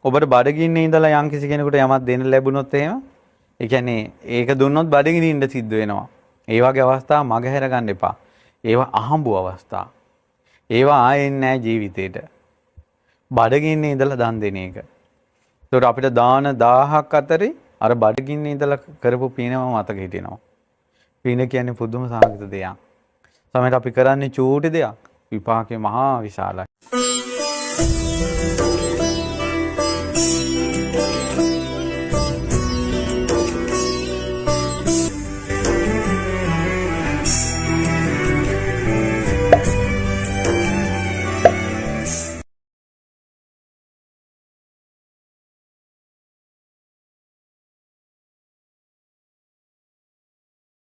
ඔබට බඩගින්නේ ඉඳලා යම් කිසි කෙනෙකුට යමක් දෙන්න ලැබුණොත් එහෙම ඒ කියන්නේ ඒක දුන්නොත් බඩගිනින්න සිද්ධ වෙනවා. ඒ වගේ අවස්ථා මගහැර ගන්න එපා. ඒවා අහඹු අවස්ථා. ඒවා ආයෙන්නේ නැහැ ජීවිතේට. බඩගින්නේ ඉඳලා දන් දෙන එක. ඒතකොට අපිට දාන 1000ක් අතරේ අර බඩගින්නේ ඉඳලා කරපු පිනම මතක හිටිනවා. පින කියන්නේ පුදුම සාහිත දෙයක්. සමහරවිට අපි කරන්නේ චූටි දෙයක් විපාකේ මහා විශාලයි.